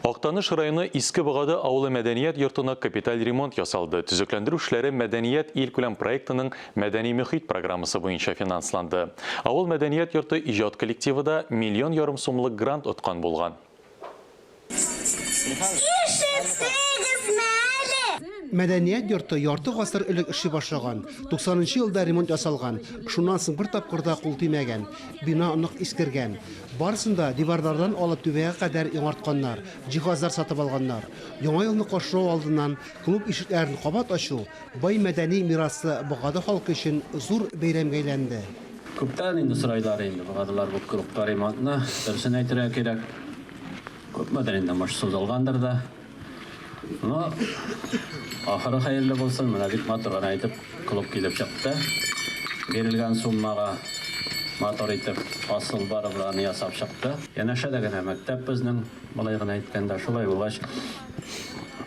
Оқтаныш районы Иске Бұғады ауылы мәдәниет йортына капиталь ремонт ясалды. Түзекләндіру эшләре мәдәниет ил күләм проектының мәдәни мөхит программасы буенча финансланды. Ауыл мәдәниет йорты иҗат коллективы да $1,5 миллион сумлык грант откан булган. Мәдәният йорты ярты гасыр элек эшли башлаган. 90-нчы елда ремонт ясалган. Шуннан соң бер тапкырда кул тимәгән. Бина нык искергән. Барысында диварлардан алып түбәгә кадәр яңартканнар, җиһазлар сатып алганнар. Яңа елны каршылау алдыннан клуб ишекләрен кабат ачу бай мәдәни мирасы Бұғады халкы өчен зур бәйрәмгә әйләнде. Күптән инде сорайлар инде Бұғадылар бу клубка ремонтны дөресен әйтергә кирәк. Күпмәдән инде маш сузылгандыр да. Но ахыры хәерле булсын, менә бик матур гына әйтеп клуб килеп чыкты. Берилгән суммага матур итеп асыл барыбраны ясап чыкты. Янәшә дә генә мәктәп безнең булай гына әйткәндә шулай булгач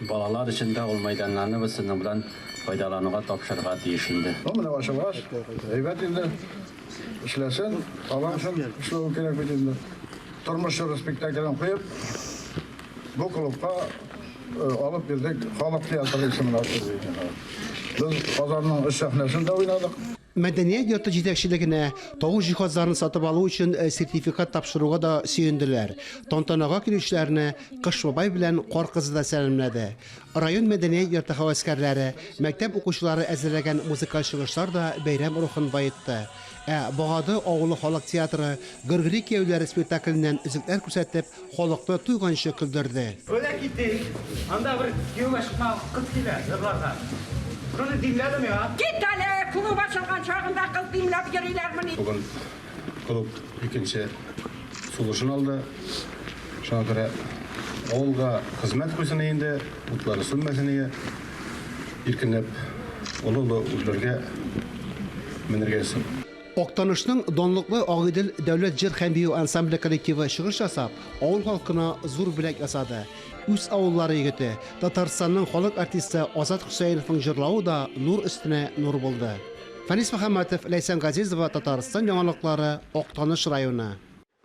балалар өчен дә ул мәйданнарны безнең белән файдалануга тапшырырга тиеш инде. Менә башыгыз, әйбәт инде. Эшләсен, алаңсын, эшләү кирәк бит инде. Тормыш спектаклен куеп, бу клубка алып бирдек, халык театры исемен ачылды. Без Казанның үз сәхнәсендә уйнадык. Мәдәният йорты җитәкчелегенә тавыш җиһазларын сатып алу өчен сертификат тапшыруга да сөенделәр. Тантанага килүчеләрне Кыш бабай белән Кар кызы да сәламләде. Район мәдәният йорты хәвәскәрләре, мәктәп укучылары әзерләгән музыкаль чыгышлар да бәйрәм рухын баетты. Бұғады авылы халык театры Гыргыри кияүләре спектакленнән үзекләр күрсәтеп, халыкны туйганчы көлдерде. Öyle gittik. Anda bir kiyum aşkına kız gider, zırlarlar. Bunu dinledim ya. Git hele, kulu başlayan çağında kız dinlep geriler mi? Bugün klub ikinci suluşun aldı. Şuna göre olga hizmet kursuna indi, mutları sürmesine irkinip olulu üllerge minirgesin. Октанышның данлыклы Агыйдел дәүләт җыр һәм бию ансамбле коллективы чыгыш ясап, авыл халкына зур бүләк ясады. Үз авыллары егете, Татарстанның халык артисты Азат Хөсәйновның җырлавы да нур өстенә нур булды. Фанис Мөхәммәтов, Ләйсән Газизова, Татарстан яңалыклары, Октаныш районы.